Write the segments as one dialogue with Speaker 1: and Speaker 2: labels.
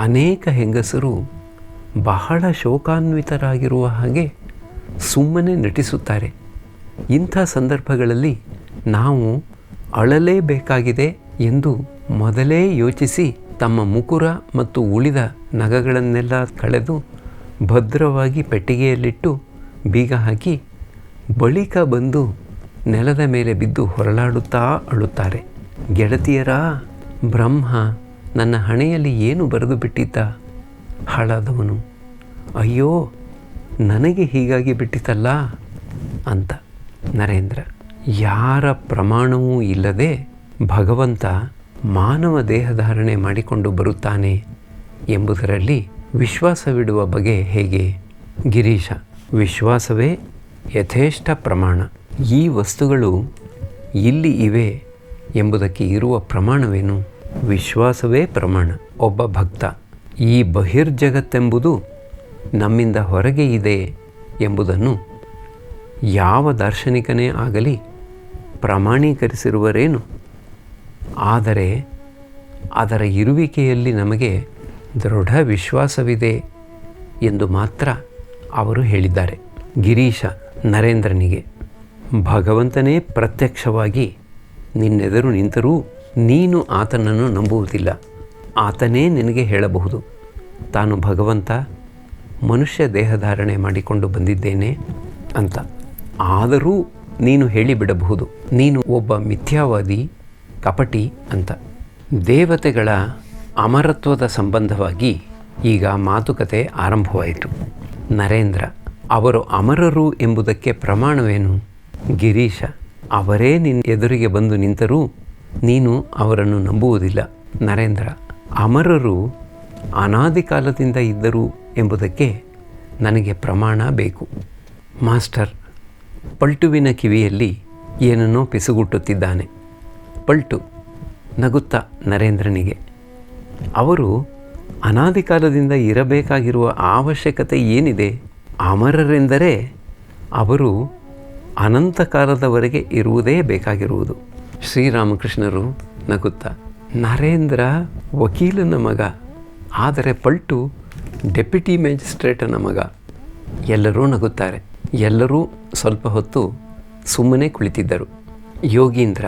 Speaker 1: ಅನೇಕ ಹೆಂಗಸರು ಬಹಳ ಶೋಕಾನ್ವಿತರಾಗಿರುವ ಹಾಗೆ ಸುಮ್ಮನೆ ನಟಿಸುತ್ತಾರೆ. ಇಂಥ ಸಂದರ್ಭಗಳಲ್ಲಿ ನಾವು ಅಳಲೇಬೇಕಾಗಿದೆ ಎಂದು ಮೊದಲೇ ಯೋಚಿಸಿ ತಮ್ಮ ಮುಕುರ ಮತ್ತು ಉಳಿದ ನಗಗಳನ್ನೆಲ್ಲ ಕಳೆದು ಭದ್ರವಾಗಿ ಪೆಟ್ಟಿಗೆಯಲ್ಲಿಟ್ಟು ಬೀಗ ಹಾಕಿ ಬಳಿಕ ಬಂದು ನೆಲದ ಮೇಲೆ ಬಿದ್ದು ಹೊರಳಾಡುತ್ತಾ ಅಳುತ್ತಾರೆ. ಗೆಳತಿಯರಾ, ಬ್ರಹ್ಮ ನನ್ನ ಹಣೆಯಲ್ಲಿ ಏನು ಬರೆದು ಬಿಟ್ಟಿದ್ದ ಹಾಳಾದವನು, ಅಯ್ಯೋ ನನಗೆ ಹೀಗಾಗಿ ಬಿಟ್ಟಿತಲ್ಲ ಅಂತ. ನರೇಂದ್ರ: ಯಾರ ಪ್ರಮಾಣವೂ ಇಲ್ಲದೆ ಭಗವಂತ ಮಾನವ ದೇಹಧಾರಣೆ ಮಾಡಿಕೊಂಡು ಬರುತ್ತಾನೆ ಎಂಬುದರಲ್ಲಿ ವಿಶ್ವಾಸವಿಡುವ ಬಗೆ ಹೇಗೆ? ಗಿರೀಶ: ವಿಶ್ವಾಸವೇ ಯಥೇಷ್ಟ ಪ್ರಮಾಣ. ಈ ವಸ್ತುಗಳು ಇಲ್ಲಿ ಇವೆ ಎಂಬುದಕ್ಕೆ ಇರುವ ಪ್ರಮಾಣವೇನು? ವಿಶ್ವಾಸವೇ ಪ್ರಮಾಣ. ಒಬ್ಬ ಭಕ್ತ: ಈ ಬಹಿರ್ಜಗತ್ತೆಂಬುದು ನಮ್ಮಿಂದ ಹೊರಗೆ ಇದೆ ಎಂಬುದನ್ನು ಯಾವ ದಾರ್ಶನಿಕನೇ ಆಗಲಿ ಪ್ರಮಾಣೀಕರಿಸಿರುವರೇನು? ಆದರೆ ಅದರ ಇರುವಿಕೆಯಲ್ಲಿ ನಮಗೆ ದೃಢ ವಿಶ್ವಾಸವಿದೆ ಎಂದು ಮಾತ್ರ ಅವರು ಹೇಳಿದ್ದಾರೆ. ಗಿರೀಶ ನರೇಂದ್ರನಿಗೆ: ಭಗವಂತನೇ ಪ್ರತ್ಯಕ್ಷವಾಗಿ ನಿನ್ನೆದುರು ನಿಂತರೂ ನೀನು ಆತನನ್ನು ನಂಬುವುದಿಲ್ಲ. ಆತನೇ ನಿನಗೆ ಹೇಳಬಹುದು, ತಾನು ಭಗವಂತ ಮನುಷ್ಯ ದೇಹಧಾರಣೆ ಮಾಡಿಕೊಂಡು ಬಂದಿದ್ದೇನೆ ಅಂತ. ಆದರೂ ನೀನು ಹೇಳಿಬಿಡಬಹುದು, ನೀನು ಒಬ್ಬ ಮಿಥ್ಯಾವಾದಿ, ಕಪಟಿ ಅಂತ. ದೇವತೆಗಳ ಅಮರತ್ವದ ಸಂಬಂಧವಾಗಿ ಈಗ ಮಾತುಕತೆ ಆರಂಭವಾಯಿತು. ನರೇಂದ್ರ: ಅವರು ಅಮರರು ಎಂಬುದಕ್ಕೆ ಪ್ರಮಾಣವೇನು? ಗಿರೀಶ: ಅವರೇ ನಿನ್ನ ಎದುರಿಗೆ ಬಂದು ನಿಂತರೂ ನೀನು ಅವರನ್ನು ನಂಬುವುದಿಲ್ಲ. ನರೇಂದ್ರ: ಅಮರರು ಅನಾದಿ ಕಾಲದಿಂದ ಇದ್ದರು ಎಂಬುದಕ್ಕೆ ನನಗೆ ಪ್ರಮಾಣ ಬೇಕು. ಮಾಸ್ಟರ್ ಪಲ್ಟುವಿನ ಕಿವಿಯಲ್ಲಿ ಏನನ್ನೋ ಪಿಸುಗುಟ್ಟುತ್ತಿದ್ದಾನೆ. ಪಲ್ಟು ನಗುತ್ತಾ ನರೇಂದ್ರನಿಗೆ: ಅವರು ಅನಾದಿ ಕಾಲದಿಂದ ಇರಬೇಕಾಗಿರುವ ಅವಶ್ಯಕತೆ ಏನಿದೆ? ಅಮರರೆಂದರೆ ಅವರು ಅನಂತ ಕಾಲದವರೆಗೆ ಇರುವುದೇ ಬೇಕಾಗಿರುವುದು. ಶ್ರೀರಾಮಕೃಷ್ಣರು ನಗುತ್ತಾ: ನರೇಂದ್ರ ವಕೀಲನ ಮಗ, ಆದರೆ ಪಲ್ಟು ಡೆಪ್ಯೂಟಿ ಮ್ಯಾಜಿಸ್ಟ್ರೇಟನ ಮಗ. ಎಲ್ಲರೂ ನಗುತ್ತಾರೆ. ಎಲ್ಲರೂ ಸ್ವಲ್ಪ ಹೊತ್ತು ಸುಮ್ಮನೆ ಕುಳಿತಿದ್ದರು. ಯೋಗೀಂದ್ರ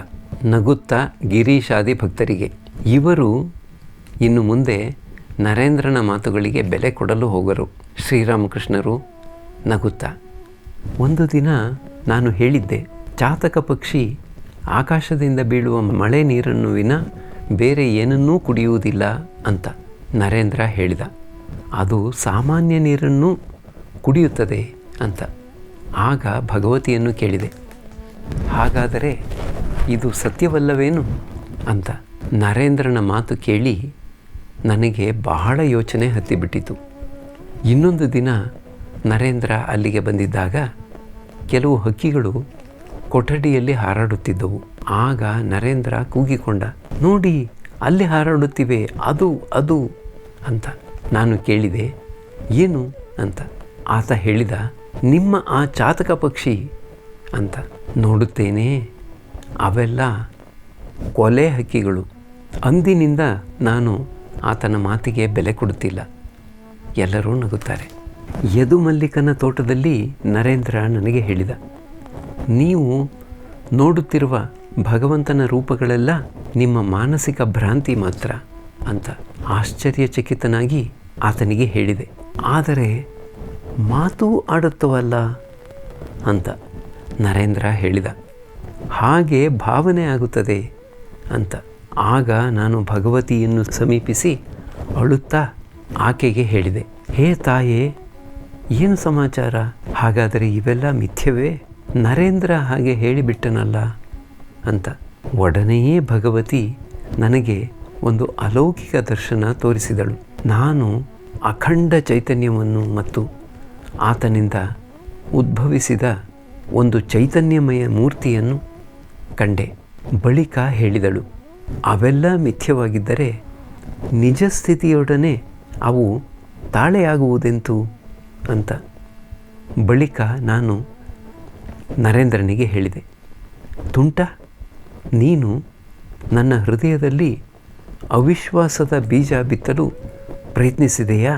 Speaker 1: ನಗುತ್ತಾ ಗಿರೀಶಾದಿ ಭಕ್ತರಿಗೆ: ಇವರು ಇನ್ನು ಮುಂದೆ ನರೇಂದ್ರನ ಮಾತುಗಳಿಗೆ ಬೆಲೆ ಕೊಡಲು ಹೋಗರು. ಶ್ರೀರಾಮಕೃಷ್ಣರು ನಗುತ್ತಾ: ಒಂದು ದಿನ ನಾನು ಹೇಳಿದ್ದೆ, ಚಾತಕ ಪಕ್ಷಿ ಆಕಾಶದಿಂದ ಬೀಳುವ ಮಳೆ ನೀರನ್ನು ವಿನ ಬೇರೆ ಏನನ್ನೂ ಕುಡಿಯುವುದಿಲ್ಲ ಅಂತ. ನರೇಂದ್ರ ಹೇಳಿದ, ಅದು ಸಾಮಾನ್ಯ ನೀರನ್ನು ಕುಡಿಯುತ್ತದೆ ಅಂತ. ಆಗ ಭಗವತಿಯನ್ನು ಕೇಳಿದೆ, ಹಾಗಾದರೆ ಇದು ಸತ್ಯವಲ್ಲವೇನು ಅಂತ. ನರೇಂದ್ರನ ಮಾತು ಕೇಳಿ ನನಗೆ ಬಹಳ ಯೋಚನೆ ಹತ್ತಿಬಿಟ್ಟಿತು. ಇನ್ನೊಂದು ದಿನ ನರೇಂದ್ರ ಅಲ್ಲಿಗೆ ಬಂದಿದ್ದಾಗ ಕೆಲವು ಹಕ್ಕಿಗಳು ಕೊಠಡಿಯಲ್ಲಿ ಹಾರಾಡುತ್ತಿದ್ದವು. ಆಗ ನರೇಂದ್ರ ಕೂಗಿಕೊಂಡ, ನೋಡಿ ಅಲ್ಲಿ ಹಾರಾಡುತ್ತಿವೆ, ಅದು ಅದು ಅಂತ. ನಾನು ಕೇಳಿದೆ, ಏನು ಅಂತ. ಆತ ಹೇಳಿದ, ನಿಮ್ಮ ಆ ಚಾತಕ ಪಕ್ಷಿ ಅಂತ. ನೋಡುತ್ತೇನೆ, ಅವೆಲ್ಲ ಕೊಲೆ ಹಕ್ಕಿಗಳು. ಅಂದಿನಿಂದ ನಾನು ಆತನ ಮಾತಿಗೆ ಬೆಲೆ ಕೊಡುತ್ತಿಲ್ಲ. ಎಲ್ಲರೂ ನಗುತ್ತಾರೆ. ಯದು ಮಲ್ಲಿಕನ ತೋಟದಲ್ಲಿ ನರೇಂದ್ರ ನನಗೆ ಹೇಳಿದ, ನೀವು ನೋಡುತ್ತಿರುವ ಭಗವಂತನ ರೂಪಗಳೆಲ್ಲ ನಿಮ್ಮ ಮಾನಸಿಕ ಭ್ರಾಂತಿ ಮಾತ್ರ ಅಂತ. ಆಶ್ಚರ್ಯಚಕಿತನಾಗಿ ಆತನಿಗೆ ಹೇಳಿದೆ, ಆದರೆ ಮಾತು ಆಡುತ್ತವಲ್ಲ ಅಂತ. ನರೇಂದ್ರ ಹೇಳಿದ, ಹಾಗೆ ಭಾವನೆ ಆಗುತ್ತದೆ ಅಂತ. ಆಗ ನಾನು ಭಗವತಿಯನ್ನು ಸಮೀಪಿಸಿ ಅಳುತ್ತಾ ಆಕೆಗೆ ಹೇಳಿದೆ, ಹೇ ತಾಯೇ, ಏನು ಸಮಾಚಾರ? ಹಾಗಾದರೆ ಇವೆಲ್ಲ ಮಿಥ್ಯವೇ? ನರೇಂದ್ರ ಹಾಗೆ ಹೇಳಿಬಿಟ್ಟನಲ್ಲ ಅಂತ. ಒಡನೆಯೇ ಭಗವತಿ ನನಗೆ ಒಂದು ಅಲೌಕಿಕ ದರ್ಶನ ತೋರಿಸಿದಳು. ನಾನು ಅಖಂಡ ಚೈತನ್ಯವನ್ನು ಮತ್ತು ಆತನಿಂದ ಉದ್ಭವಿಸಿದ ಒಂದು ಚೈತನ್ಯಮಯ ಮೂರ್ತಿಯನ್ನು ಕಂಡೆ. ಬಳಿಕ ಹೇಳಿದಳು, ಅವೆಲ್ಲ ಮಿಥ್ಯವಾಗಿದ್ದರೆ ನಿಜ ಸ್ಥಿತಿಯೊಡನೆ ಅವು ತಾಳೆಯಾಗುವುದೆಂತು ಅಂತ. ಬಳಿಕ ನಾನು ನರೇಂದ್ರನಿಗೆ ಹೇಳಿದೆ, ತುಂಟ, ನೀನು ನನ್ನ ಹೃದಯದಲ್ಲಿ ಅವಿಶ್ವಾಸದ ಬೀಜ ಬಿತ್ತಲು ಪ್ರಯತ್ನಿಸಿದೆಯಾ?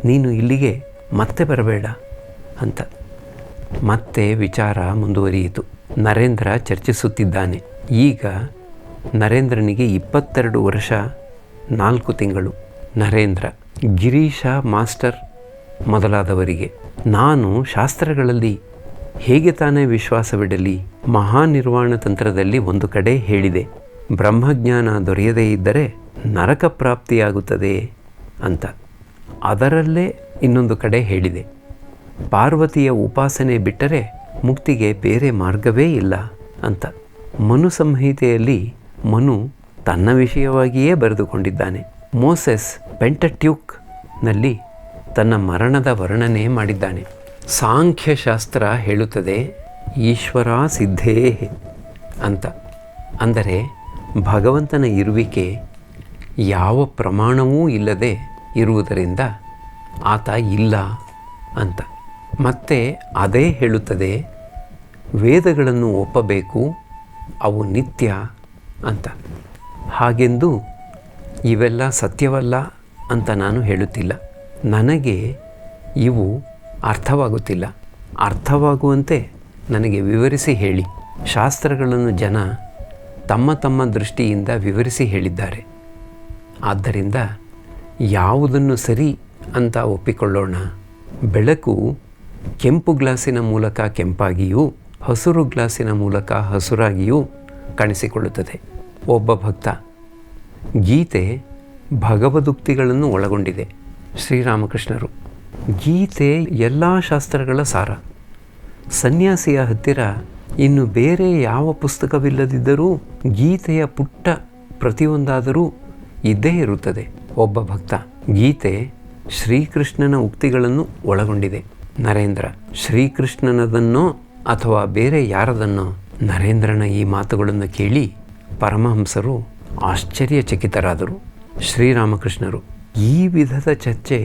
Speaker 1: ನೀನು ಇಲ್ಲಿಗೆ ಮತ್ತೆ ಬರಬೇಡ ಅಂತ. ಮತ್ತೆ ವಿಚಾರ ಮುಂದುವರಿಯಿತು. ನರೇಂದ್ರ ಚರ್ಚಿಸುತ್ತಿದ್ದಾನೆ. ಈಗ ನರೇಂದ್ರನಿಗೆ 22 ವರ್ಷ 4 ತಿಂಗಳು. ನರೇಂದ್ರ, ಗಿರೀಶ ಮಾಸ್ಟರ್ ಮೊದಲಾದವರಿಗೆ ನಾನು ಶಾಸ್ತ್ರಗಳಲ್ಲಿ ಹೇಗೆ ತಾನೇ ವಿಶ್ವಾಸವಿಡಲಿ? ಮಹಾನಿರ್ವಾಣ ತಂತ್ರದಲ್ಲಿ ಒಂದು ಕಡೆ ಹೇಳಿದೆ, ಬ್ರಹ್ಮಜ್ಞಾನ ದೊರೆಯದೇ ಇದ್ದರೆ ನರಕ ಪ್ರಾಪ್ತಿಯಾಗುತ್ತದೆ ಅಂತ. ಅದರಲ್ಲೇ ಇನ್ನೊಂದು ಕಡೆ ಹೇಳಿದೆ, ಪಾರ್ವತಿಯ ಉಪಾಸನೆ ಬಿಟ್ಟರೆ ಮುಕ್ತಿಗೆ ಬೇರೆ ಮಾರ್ಗವೇ ಇಲ್ಲ ಅಂತ. ಮನು ಸಂಹಿತೆಯಲ್ಲಿ ಮನು ತನ್ನ ವಿಷಯವಾಗಿಯೇ ಬರೆದುಕೊಂಡಿದ್ದಾನೆ. ಮೋಸೆಸ್ ಪೆಂಟಟ್ಯೂಕ್ನಲ್ಲಿ ತನ್ನ ಮರಣದ ವರ್ಣನೆ ಮಾಡಿದ್ದಾನೆ. ಸಾಂಖ್ಯಶಾಸ್ತ್ರ ಹೇಳುತ್ತದೆ ಈಶ್ವರ ಸಿದ್ಧೇ ಅಂತ. ಅಂದರೆ ಭಗವಂತನ ಇರುವಿಕೆ ಯಾವ ಪ್ರಮಾಣವೂ ಇಲ್ಲದೆ ಇರುವುದರಿಂದ ಆತ ಇಲ್ಲ ಅಂತ. ಮತ್ತೆ ಅದೇ ಹೇಳುತ್ತದೆ ವೇದಗಳನ್ನು ಒಪ್ಪಬೇಕು, ಅವು ನಿತ್ಯ ಅಂತ. ಹಾಗೆಂದು ಇವೆಲ್ಲ ಸತ್ಯವಲ್ಲ ಅಂತ ನಾನು ಹೇಳುತ್ತಿಲ್ಲ. ನನಗೆ ಇವು ಅರ್ಥವಾಗುತ್ತಿಲ್ಲ. ಅರ್ಥವಾಗುವಂತೆ ನನಗೆ ವಿವರಿಸಿ ಹೇಳಿ. ಶಾಸ್ತ್ರಗಳನ್ನು ಜನ ತಮ್ಮ ತಮ್ಮ ದೃಷ್ಟಿಯಿಂದ ವಿವರಿಸಿ ಹೇಳಿದ್ದಾರೆ. ಆದ್ದರಿಂದ ಯಾವುದನ್ನು ಸರಿ ಅಂತ ಒಪ್ಪಿಕೊಳ್ಳೋಣ. ಬೆಳಕು ಕೆಂಪು ಗ್ಲಾಸಿನ ಮೂಲಕ ಕೆಂಪಾಗಿಯೂ ಹಸುರು ಗ್ಲಾಸಿನ ಮೂಲಕ ಹಸುರಾಗಿಯೂ ಕಾಣಿಸಿಕೊಳ್ಳುತ್ತದೆ. ಒಬ್ಬ ಭಕ್ತ, ಗೀತೆ ಭಗವದುಕ್ತಿಗಳನ್ನು ಒಳಗೊಂಡಿದೆ. ಶ್ರೀರಾಮಕೃಷ್ಣರು, ಗೀತೆ ಎಲ್ಲ ಶಾಸ್ತ್ರಗಳ ಸಾರ. ಸನ್ಯಾಸಿಯ ಹತ್ತಿರ ಇನ್ನು ಬೇರೆ ಯಾವ ಪುಸ್ತಕವಿಲ್ಲದಿದ್ದರೂ ಗೀತೆಯ ಪುಟ್ಟ ಪ್ರತಿಯೊಂದಾದರೂ ಇದ್ದೇ ಇರುತ್ತದೆ. ಒಬ್ಬ ಭಕ್ತ, ಗೀತೆ ಶ್ರೀಕೃಷ್ಣನ ಉಕ್ತಿಗಳನ್ನು ಒಳಗೊಂಡಿದೆ. ನರೇಂದ್ರ, ಶ್ರೀಕೃಷ್ಣನದನ್ನೋ ಅಥವಾ ಬೇರೆ ಯಾರದನ್ನೋ? ನರೇಂದ್ರನ ಈ ಮಾತುಗಳನ್ನು ಕೇಳಿ ಪರಮಹಂಸರು ಆಶ್ಚರ್ಯಚಕಿತರಾದರು. ಶ್ರೀರಾಮಕೃಷ್ಣರು, ಈ ವಿಧದ ಚರ್ಚೆ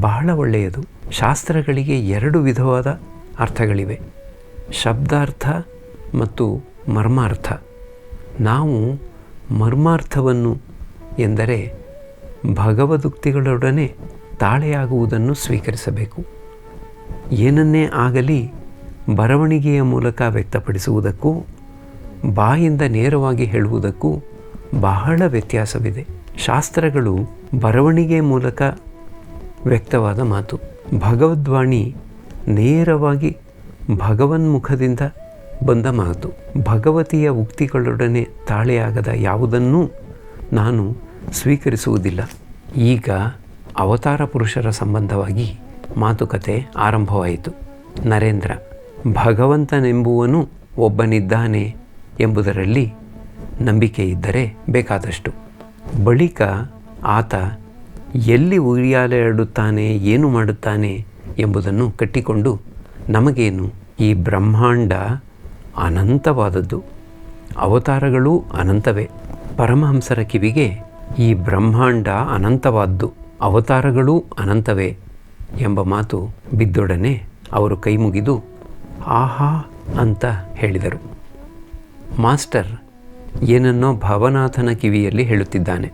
Speaker 1: ಬಹಳ ಒಳ್ಳೆಯದು. ಶಾಸ್ತ್ರಗಳಿಗೆ 2 ವಿಧವಾದ ಅರ್ಥಗಳಿವೆ, ಶಬ್ದಾರ್ಥ ಮತ್ತು ಮರ್ಮಾರ್ಥ. ನಾವು ಮರ್ಮಾರ್ಥವನ್ನು ಎಂದರೆ ಭಗವದುಕ್ತಿಗಳೊಡನೆ ತಾಳೆಯಾಗುವುದನ್ನು ಸ್ವೀಕರಿಸಬೇಕು. ಏನನ್ನೇ ಆಗಲಿ ಬರವಣಿಗೆಯ ಮೂಲಕ ವ್ಯಕ್ತಪಡಿಸುವುದಕ್ಕೂ ಬಾಯಿಂದ ನೇರವಾಗಿ ಹೇಳುವುದಕ್ಕೂ ಬಹಳ ವ್ಯತ್ಯಾಸವಿದೆ. ಶಾಸ್ತ್ರಗಳು ಬರವಣಿಗೆ ಮೂಲಕ ವ್ಯಕ್ತವಾದ ಮಾತು. ಭಗವದ್ವಾಣಿ ನೇರವಾಗಿ ಭಗವನ್ಮುಖದಿಂದ ಬಂದ ಮಾತು. ಭಗವತಿಯ ಉಕ್ತಿಗಳೊಡನೆ ತಾಳೆಯಾಗದ ಯಾವುದನ್ನೂ ನಾನು ಸ್ವೀಕರಿಸುವುದಿಲ್ಲ. ಈಗ ಅವತಾರ ಪುರುಷರ ಸಂಬಂಧವಾಗಿ ಮಾತುಕತೆ ಆರಂಭವಾಯಿತು. ನರೇಂದ್ರ, ಭಗವಂತನೆಂಬುವನು ಒಬ್ಬನಿದ್ದಾನೆ ಎಂಬುದರಲ್ಲಿ ನಂಬಿಕೆ ಇದ್ದರೆ ಬೇಕಾದಷ್ಟು. ಬಳಿಕ ಆತ ಎಲ್ಲಿ ಉಯ್ಯಾಲೆಯಾಡುತ್ತಾನೆ, ಏನು ಮಾಡುತ್ತಾನೆ ಎಂಬುದನ್ನು ಕಟ್ಟಿಕೊಂಡು ನಮಗೇನು? ಈ ಬ್ರಹ್ಮಾಂಡ ಅನಂತವಾದದ್ದು, ಅವತಾರಗಳೂ ಅನಂತವೇ. ಪರಮಹಂಸರ ಕಿವಿಗೆ ಈ ಬ್ರಹ್ಮಾಂಡ ಅನಂತವಾದ್ದು, ಅವತಾರಗಳೂ ಅನಂತವೇ ಎಂಬ ಮಾತು ಬಿದ್ದೊಡನೆ ಅವರು ಕೈಮುಗಿದು ಆಹಾ ಅಂತ ಹೇಳಿದರು. ಮಾಸ್ಟರ್ ಏನನ್ನೋ ಭವನಾಥನ ಕಿವಿಯಲ್ಲಿ ಹೇಳುತ್ತಿದ್ದಾನೆ.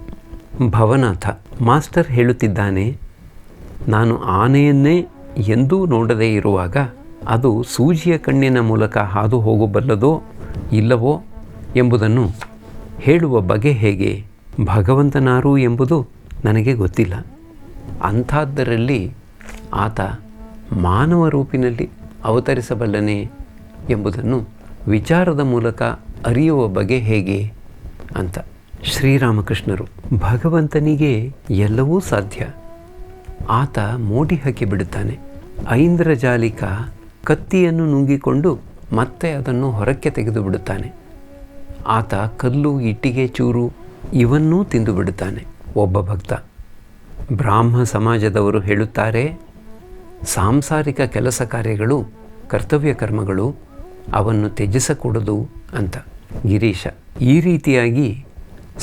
Speaker 1: ಭವನಾಥ, ಮಾಸ್ಟರ್ ಹೇಳುತ್ತಿದ್ದಾನೆ, ನಾನು ಆನೆಯನ್ನೇ ಎಂದೂ ನೋಡದೇ ಇರುವಾಗ ಅದು ಸೂಜಿಯ ಕಣ್ಣಿನ ಮೂಲಕ ಹಾದು ಹೋಗಬಲ್ಲದೋ ಇಲ್ಲವೋ ಎಂಬುದನ್ನು ಹೇಳುವ ಬಗೆ ಹೇಗೆ? ಭಗವಂತನಾರು ಎಂಬುದು ನನಗೆ ಗೊತ್ತಿಲ್ಲ. ಅಂಥದ್ದರಲ್ಲಿ ಆತ ಮಾನವ ರೂಪಿನಲ್ಲಿ ಅವತರಿಸಬಲ್ಲನೆ ಎಂಬುದನ್ನು ವಿಚಾರದ ಮೂಲಕ ಅರಿಯುವ ಬಗೆ ಹೇಗೆ ಅಂತ. ಶ್ರೀರಾಮಕೃಷ್ಣರು, ಭಗವಂತನಿಗೆ ಎಲ್ಲವೂ ಸಾಧ್ಯ. ಆತ ಮೋಡಿ ಹಾಕಿ ಬಿಡುತ್ತಾನೆ. ಐಂದ್ರಜಾಲಿಕ ಕತ್ತಿಯನ್ನು ನುಂಗಿಕೊಂಡು ಮತ್ತೆ ಅದನ್ನು ಹೊರಕ್ಕೆ ತೆಗೆದು ಬಿಡುತ್ತಾನೆ. ಆತ ಕಲ್ಲು, ಇಟ್ಟಿಗೆ, ಚೂರು ಇವನ್ನೂ ತಿಂದು ಬಿಡುತ್ತಾನೆ. ಒಬ್ಬ ಭಕ್ತ, ಬ್ರಾಹ್ಮ ಸಮಾಜದವರು ಹೇಳುತ್ತಾರೆ, ಸಾಂಸಾರಿಕ ಕೆಲಸ ಕಾರ್ಯಗಳು, ಕರ್ತವ್ಯ ಕರ್ಮಗಳು, ಅವನ್ನು ತ್ಯಜಿಸಕೂಡದು ಅಂತ. ಗಿರೀಶ, ಈ ರೀತಿಯಾಗಿ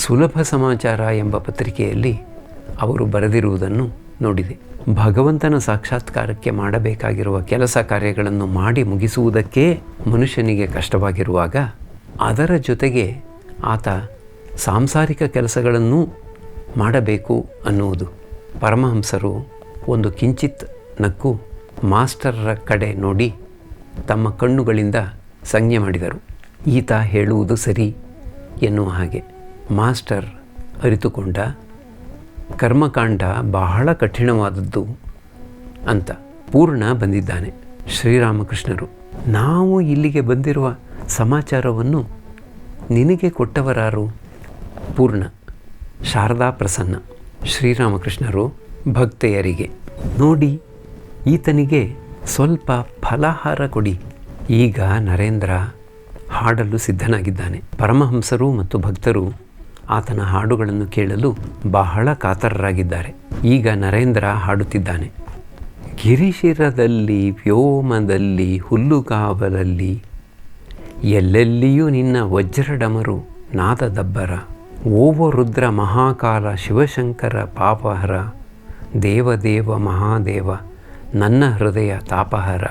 Speaker 1: ಸುಲಭ ಸಮಾಚಾರ ಎಂಬ ಪತ್ರಿಕೆಯಲ್ಲಿ ಅವರು ಬರೆದಿರುವುದನ್ನು ನೋಡಿದೆ. ಭಗವಂತನ ಸಾಕ್ಷಾತ್ಕಾರಕ್ಕೆ ಮಾಡಬೇಕಾಗಿರುವ ಕೆಲಸ ಕಾರ್ಯಗಳನ್ನು ಮಾಡಿ ಮುಗಿಸುವುದಕ್ಕೆ ಮನುಷ್ಯನಿಗೆ ಕಷ್ಟವಾಗಿರುವಾಗ ಅದರ ಜೊತೆಗೆ ಆತ ಸಾಂಸಾರಿಕ ಕೆಲಸಗಳನ್ನೂ ಮಾಡಬೇಕು ಅನ್ನುವುದು ಪರಮಹಂಸರು ಒಂದು ಕಿಂಚಿತ್ ನಕ್ಕು ಮಾಸ್ಟರರ ಕಡೆ ನೋಡಿ ತಮ್ಮ ಕಣ್ಣುಗಳಿಂದ ಸಂಜ್ಞೆ ಮಾಡಿದರು. ಈತ ಹೇಳುವುದು ಸರಿ ಎನ್ನುವ ಹಾಗೆ. ಮಾಸ್ಟರ್ ಅರಿತುಕೊಂಡ, ಕರ್ಮಕಾಂಡ ಬಹಳ ಕಠಿಣವಾದದ್ದು ಅಂತ. ಪೂರ್ಣ ಬಂದಿದ್ದಾನೆ. ಶ್ರೀರಾಮಕೃಷ್ಣರು, ನಾವು ಇಲ್ಲಿಗೆ ಬಂದಿರುವ ಸಮಾಚಾರವನ್ನು ನಿನಗೆ ಕೊಟ್ಟವರಾರು? ಪೂರ್ಣ. ಶಾರದಾ ಪ್ರಸನ್ನ. ಶ್ರೀರಾಮಕೃಷ್ಣರು ಭಕ್ತೆಯರಿಗೆ, ನೋಡಿ ಈತನಿಗೆ ಸ್ವಲ್ಪ ಫಲಾಹಾರ ಕೊಡಿ. ಈಗ ನರೇಂದ್ರ ಹಾಡಲು ಸಿದ್ಧನಾಗಿದ್ದಾನೆ. ಪರಮಹಂಸರು ಮತ್ತು ಭಕ್ತರು ಆತನ ಹಾಡುಗಳನ್ನು ಕೇಳಲು ಬಹಳ ಕಾತರರಾಗಿದ್ದಾರೆ. ಈಗ ನರೇಂದ್ರ ಹಾಡುತ್ತಿದ್ದಾನೆ. ಗಿರಿಶಿರದಲ್ಲಿ ವ್ಯೋಮದಲ್ಲಿ ಹುಲ್ಲುಗಾವಲಲ್ಲಿ ಎಲ್ಲೆಲ್ಲಿಯೂ ನಿನ್ನ ವಜ್ರಡಮರು ನಾದದಬ್ಬರ. ಓವ ರುದ್ರ ಮಹಾಕಾಲ ಶಿವಶಂಕರ ಪಾಪಹರ. ದೇವದೇವ ಮಹಾದೇವ ನನ್ನ ಹೃದಯ ತಾಪಹರ.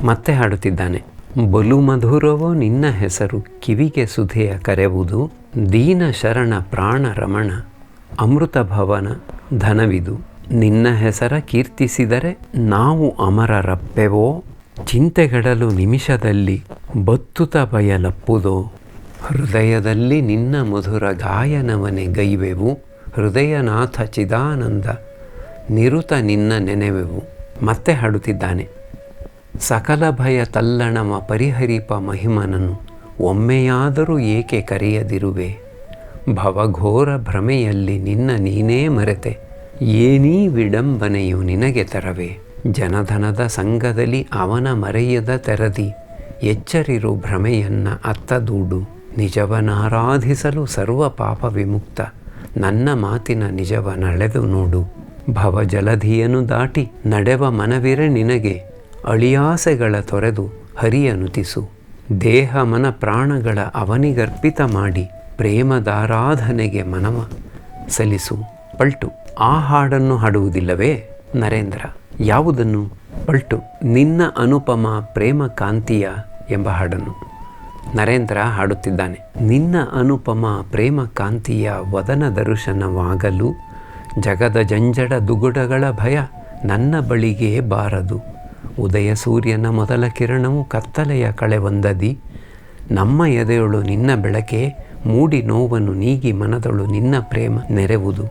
Speaker 1: ಮತ್ತೆ ಹಾಡುತ್ತಿದ್ದಾನೆ. ಬಲು ಮಧುರವೋ ನಿನ್ನ ಹೆಸರು ಕಿವಿಗೆ ಸುಧೆಯ ಕರೆವುದು. ದೀನ ಶರಣ ಪ್ರಾಣ ರಮಣ ಅಮೃತ ಭವನ ಧನವಿದು. ನಿನ್ನ ಹೆಸರ ಕೀರ್ತಿಸಿದರೆ ನಾವು ಅಮರರಪ್ಪೆವೋ. ಚಿಂತೆಗಡಲು ನಿಮಿಷದಲ್ಲಿ ಬತ್ತುತ ಬಯಲಪ್ಪುದೋ. ಹೃದಯದಲ್ಲಿ ನಿನ್ನ ಮಧುರ ಗಾಯನವನೆ ಗೈವೆವು. ಹೃದಯನಾಥ ಚಿದಾನಂದ ನಿರುತ ನಿನ್ನ ನೆನೆವೆವು. ಮತ್ತೆ ಹಾಡುತ್ತಿದ್ದಾನೆ. ಸಕಲ ಭಯ ತಲ್ಲಣಮ ಪರಿಹರಿಪ ಮಹಿಮನನು ಒಮ್ಮೆಯಾದರೂ ಏಕೆ ಕರೆಯದಿರುವೆ. ಭವಘೋರ ಭ್ರಮೆಯಲ್ಲಿ ನಿನ್ನ ನೀನೇ ಮರೆತೆ ಏನೀ ವಿಡಂಬನೆಯು ನಿನಗೆ ತರವೇ. ಜನಧನದ ಸಂಘದಲ್ಲಿ ಅವನ ಮರೆಯದ ತೆರದಿ ಎಚ್ಚರಿರು ಭ್ರಮೆಯನ್ನ ಅತ್ತದೂಡು. ನಿಜವನಾರಾಧಿಸಲು ಸರ್ವ ಪಾಪ ವಿಮುಕ್ತ ನನ್ನ ಮಾತಿನ ನಿಜವ ನಳೆದು ನೋಡು. ಭವಜಲಧಿಯನ್ನು ದಾಟಿ ನಡೆವ ಮನವಿರೆ ನಿನಗೆ ಅಳಿಯಾಸೆಗಳ ತೊರೆದು ಹರಿಯನುತಿಸು. ದೇಹ ಮನ ಪ್ರಾಣಗಳ ಅವನಿಗರ್ಪಿತ ಮಾಡಿ ಪ್ರೇಮದಾರಾಧನೆಗೆ ಮನವ ಸಲ್ಲಿಸು. ಪಲ್ಟು. ಆ ಹಾಡನ್ನು ಹಾಡುವುದಿಲ್ಲವೇ ನರೇಂದ್ರ? ಯಾವುದನ್ನು? ಪಲ್ಟು. ನಿನ್ನ ಅನುಪಮ ಪ್ರೇಮ ಕಾಂತಿಯ ಎಂಬ ಹಾಡನ್ನು ನರೇಂದ್ರ ಹಾಡುತ್ತಿದ್ದಾನೆ. ನಿನ್ನ ಅನುಪಮ ಪ್ರೇಮ ಕಾಂತಿಯ ವದನ ದರ್ಶನವಾಗಲು ಜಗದ ಜಂಜಡ ದುಗುಡಗಳ ಭಯ ನನ್ನ ಬಳಿಗೆ ಬಾರದು. ಉದಯ ಸೂರ್ಯನ ಮೊದಲ ಕಿರಣವು ಕತ್ತಲೆಯ ಕಳೆವೊಂದದಿ. ನಮ್ಮ ಎದೆಯೊಳು ನಿನ್ನ ಬೆಳಕೆ ಮೂಡಿ ನೋವನ್ನು ನೀಗಿ ಮನದೊಳು ನಿನ್ನ ಪ್ರೇಮ ನೆರೆವುದು.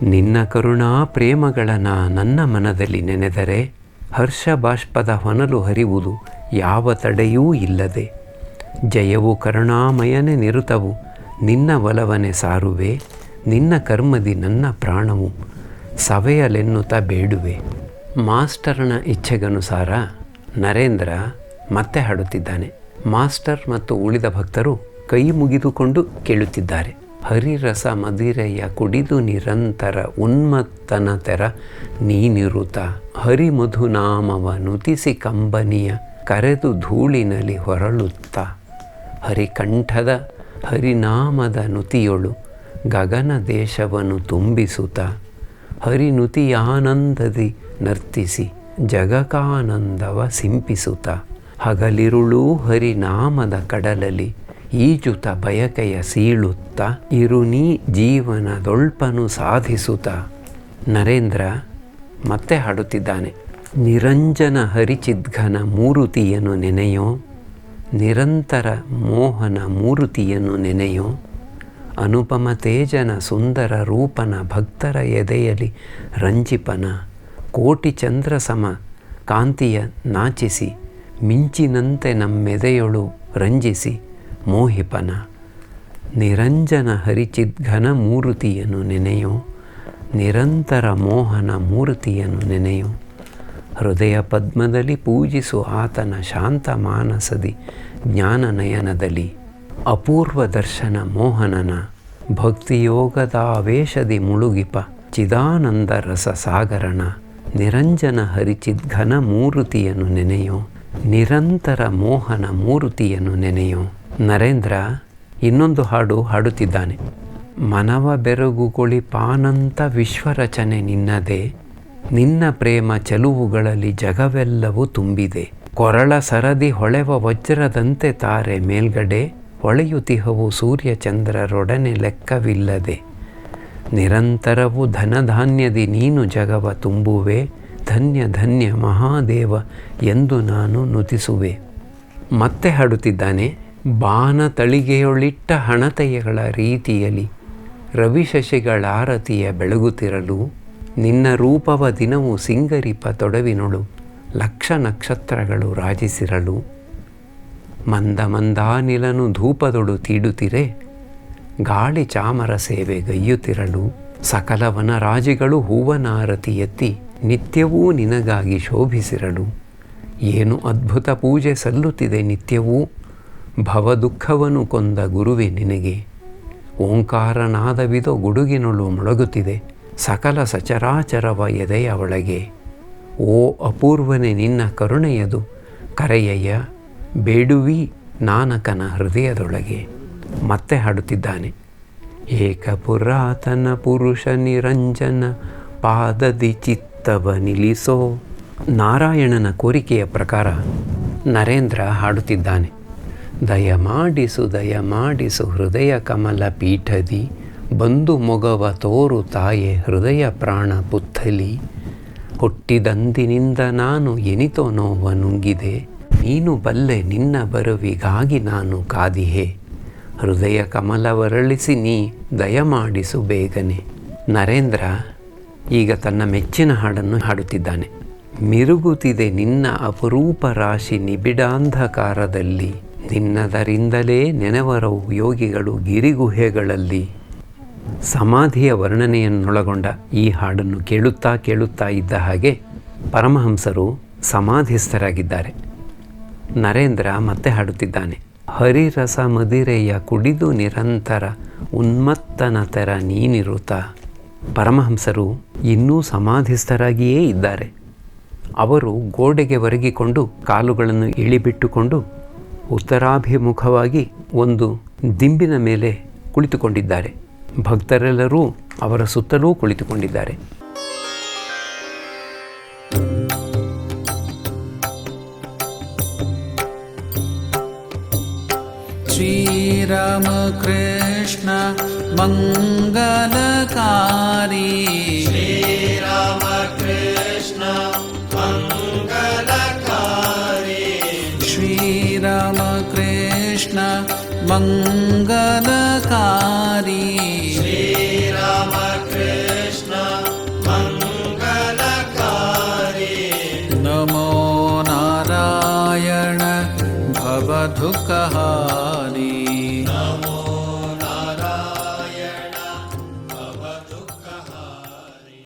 Speaker 1: ನಿನ್ನ ಕರುಣಾ ಪ್ರೇಮಗಳನ ನನ್ನ ಮನದಲ್ಲಿ ನೆನೆದರೆ ಹರ್ಷ ಬಾಷ್ಪದ ಹೊನಲು ಹರಿವುದು ಯಾವ ತಡೆಯೂ ಇಲ್ಲದೆ. ಜಯವು ಕರುಣಾಮಯನೆ ನಿರುತವು ನಿನ್ನ ಒಲವನೆ ಸಾರುವೆ. ನಿನ್ನ ಕರ್ಮದಿ ನನ್ನ ಪ್ರಾಣವು ಸವೆಯಲೆನ್ನುತ್ತ ಬೇಡುವೆ. ಮಾಸ್ಟರ್ನ ಇಚ್ಛೆಗನುಸಾರ ನರೇಂದ್ರ ಮತ್ತೆ ಹಾಡುತ್ತಿದ್ದಾನೆ. ಮಾಸ್ಟರ್ ಮತ್ತು ಉಳಿದ ಭಕ್ತರು ಕೈ ಮುಗಿದುಕೊಂಡು ಕೇಳುತ್ತಿದ್ದಾರೆ. ಹರಿರಸ ಮದಿರೆಯ ಕುಡಿದು ನಿರಂತರ ಉನ್ಮತ್ತನ ತೆರ ನೀನಿರುತ. ಹರಿಮಧುನಾಮವ ನುತಿಸಿ ಕಂಬನಿಯ ಕರೆದು ಧೂಳಿನಲ್ಲಿ ಹೊರಳುತ್ತ. ಹರಿಕಂಠದ ಹರಿನಾಮದ ನುತಿಯೊಳು ಗಗನ ದೇಶವನ್ನು ತುಂಬಿಸುತ್ತ. ಹರಿನುತಿಯಾನಂದದಿ ನರ್ತಿಸಿ ಜಗಕಾನಂದವ ಸಿಂಪಿಸುತ್ತ. ಹಗಲಿರುಳೂ ಹರಿನಾಮದ ಕಡಲಲ್ಲಿ ಈಜುತ ಬಯಕೆಯ ಸೀಳುತ್ತ. ಇರುನೀ ಜೀವನದೊಳ್ಪನು ಸಾಧಿಸುತ್ತ. ನರೇಂದ್ರ ಮತ್ತೆ ಹಾಡುತ್ತಿದ್ದಾನೆ. ನಿರಂಜನ ಹರಿಚಿದ್ಘನ ಮೂರುತಿಯನ್ನು ನೆನೆಯೋ. ನಿರಂತರ ಮೋಹನ ಮೂರುತಿಯನ್ನು ನೆನೆಯೋ. ಅನುಪಮ ತೇಜನ ಸುಂದರ ರೂಪನ ಭಕ್ತರ ಎದೆಯಲಿ ರಂಜಿಪನ. ಕೋಟಿ ಚಂದ್ರ ಸಮ ಕಾಂತಿಯ ನಾಚಿಸಿ ಮಿಂಚಿನಂತೆ ನಮ್ಮೆದೆಯೊಳು ರಂಜಿಸಿ ಮೋಹಿಪನ. ನಿರಂಜನ ಹರಿಚಿದ್ಘನ ಮೂರುತಿಯನ್ನು ನೆನೆಯೋ. ನಿರಂತರ ಮೋಹನ ಮೂರ್ತಿಯನ್ನು ನೆನೆಯೋ. ಹೃದಯ ಪದ್ಮದಲ್ಲಿ ಪೂಜಿಸು ಆತನ ಶಾಂತ ಮಾನಸದಿ ಜ್ಞಾನ ನಯನದಲ್ಲಿ. ಅಪೂರ್ವ ದರ್ಶನ ಮೋಹನನ ಭಕ್ತಿಯೋಗದಾವೇಶದಿ ಮುಳುಗಿಪ ಚಿದಾನಂದ ರಸ ಸಾಗರನ. ನಿರಂಜನ ಹರಿಚಿದ್ಘನ ಮೂರುತಿಯನ್ನು ನೆನೆಯೋ. ನಿರಂತರ ಮೋಹನ ಮೂರುತಿಯನ್ನು ನೆನೆಯೋ. ನರೇಂದ್ರ ಇನ್ನೊಂದು ಹಾಡು ಹಾಡುತ್ತಿದ್ದಾನೆ. ಮನವ ಬೆರಗುಗೊಳಿಪಾನಂತ ವಿಶ್ವರಚನೆ ನಿನ್ನದೇ. ನಿನ್ನ ಪ್ರೇಮ ಚೆಲುವುಗಳಲ್ಲಿ ಜಗವೆಲ್ಲವೂ ತುಂಬಿದೆ. ಕೊರಳ ಸರದಿ ಹೊಳೆವ ವಜ್ರದಂತೆ ತಾರೆ ಮೇಲ್ಗಡೆ. ಹೊಳೆಯುತಿಹವು ಸೂರ್ಯ ಚಂದ್ರರೊಡನೆ ಲೆಕ್ಕವಿಲ್ಲದೆ. ನಿರಂತರವು ಧನಧಾನ್ಯದಿ ನೀನು ಜಗವ ತುಂಬುವೆ, ಧನ್ಯ ಧನ್ಯ ಮಹಾದೇವ ಎಂದು ನಾನು ನುತಿಸುವೆ. ಮತ್ತೆ ಹಾಡುತ್ತಿದ್ದಾನೆ. ಬಾನ ತಳಿಗೆಯೊಳಿಟ್ಟ ಹಣತೆಯಗಳ ರೀತಿಯಲ್ಲಿ ರವಿಶಶಿಗಳಾರತಿಯ ಬೆಳಗುತ್ತಿರಲು, ನಿನ್ನ ರೂಪವ ದಿನವೂ ಸಿಂಗರಿಪ ತೊಡವಿನೊಳು ಲಕ್ಷ ನಕ್ಷತ್ರಗಳು ರಾಜಿಸಿರಲು, ಮಂದ ಮಂದಾನಿಲನು ಧೂಪದೊಡು ತೀಡುತ್ತಿರೆ, ಗಾಳಿ ಚಾಮರ ಸೇವೆ ಗೈಯುತ್ತಿರಲು, ಸಕಲ ವನರಾಜಿಗಳು ಹೂವನಾರತಿ ಎತ್ತಿ ನಿತ್ಯವೂ ನಿನಗಾಗಿ ಶೋಭಿಸಿರಲು, ಏನು ಅದ್ಭುತ ಪೂಜೆ ಸಲ್ಲುತ್ತಿದೆ ನಿತ್ಯವೂ, ಭವದುಃಖವನ್ನು ಕೊಂದ ಗುರುವೆ ನಿನಗೆ. ಓಂಕಾರನಾದವಿದೋ ಗುಡುಗಿನೊಳು ಮೊಳಗುತ್ತಿದೆ, ಸಕಲ ಸಚರಾಚರವ ಎದೆಯ ಒಳಗೆ. ಓ ಅಪೂರ್ವನೆ ನಿನ್ನ ಕರುಣೆಯದು ಕರೆಯಯ್ಯ, ಬೇಡುವಿ ನಾನಕನ ಹೃದಯದೊಳಗೆ. ಮತ್ತೆ ಹಾಡುತ್ತಿದ್ದಾನೆ. ಏಕ ಪುರಾತನ ಪುರುಷ ನಿರಂಜನ ಪಾದದಿ ಚಿತ್ತವ ನಿಲ್ಲಿಸೋ. ನಾರಾಯಣನ ಕೋರಿಕೆಯ ಪ್ರಕಾರ ನರೇಂದ್ರ ಹಾಡುತ್ತಿದ್ದಾನೆ. ದಯಮಾಡಿಸು ಹೃದಯ ಕಮಲ ಪೀಠದಿ, ಬಂದು ಮೊಗವ ತೋರು ತಾಯೆ ಹೃದಯ ಪ್ರಾಣ ಪುತ್ತಲಿ. ಹುಟ್ಟಿದಂದಿನಿಂದ ನಾನು ಎನಿತೋ ನೋವ ನುಂಗಿದೆ, ನೀನು ಬಲ್ಲೆ ನಿನ್ನ ಬರುವಿಗಾಗಿ ನಾನು ಕಾದಿಹೆ. ಹೃದಯ ಕಮಲವರಳಿಸಿ ನೀ ದಯಮಾಡಿಸು ಬೇಗನೆ. ನರೇಂದ್ರ ಈಗ ತನ್ನ ಮೆಚ್ಚಿನ ಹಾಡನ್ನು ಹಾಡುತ್ತಿದ್ದಾನೆ. ಮಿರುಗುತ್ತಿದೆ ನಿನ್ನ ಅಪರೂಪ ರಾಶಿ ನಿಬಿಡಾಂಧಕಾರದಲ್ಲಿ, ನಿನ್ನದರಿಂದಲೇ ನೆನೆವರವು ಯೋಗಿಗಳು ಗಿರಿಗುಹೆಗಳಲ್ಲಿ. ಸಮಾಧಿಯ ವರ್ಣನೆಯನ್ನೊಳಗೊಂಡ ಈ ಹಾಡನ್ನು ಕೇಳುತ್ತಾ ಇದ್ದ ಹಾಗೆ ಪರಮಹಂಸರು ಸಮಾಧಿಸ್ಥರಾಗಿದ್ದಾರೆ. ನರೇಂದ್ರ ಮತ್ತೆ ಹಾಡುತ್ತಿದ್ದಾನೆ. ಹರಿರಸ ಮದಿರೆಯ ಕುಡಿದು ನಿರಂತರ ಉನ್ಮತ್ತನ ತೆರ ನೀನಿರುತ್ತ. ಪರಮಹಂಸರು ಇನ್ನೂ ಸಮಾಧಿಸ್ಥರಾಗಿಯೇ ಇದ್ದಾರೆ. ಅವರು ಗೋಡೆಗೆ ಒರಗಿಕೊಂಡು ಕಾಲುಗಳನ್ನು ಇಳಿಬಿಟ್ಟುಕೊಂಡು ಉತ್ತರಾಭಿಮುಖವಾಗಿ ಒಂದು ದಿಂಬಿನ ಮೇಲೆ ಕುಳಿತುಕೊಂಡಿದ್ದಾರೆ. ಭಕ್ತರೆಲ್ಲರೂ ಅವರ ಸುತ್ತಲೂ ಕುಳಿತುಕೊಂಡಿದ್ದಾರೆ.
Speaker 2: ಶ್ರೀರಾಮ ಕೃಷ್ಣ ಮಂಗಲಕಾರಿ,
Speaker 3: ಶ್ರೀರಾಮ ಕೃಷ್ಣ ಮಂಗಲಕಾರಿ,
Speaker 2: ಶ್ರೀರಾಮ ಕೃಷ್ಣ ಮಂಗಲಕಾರಿ,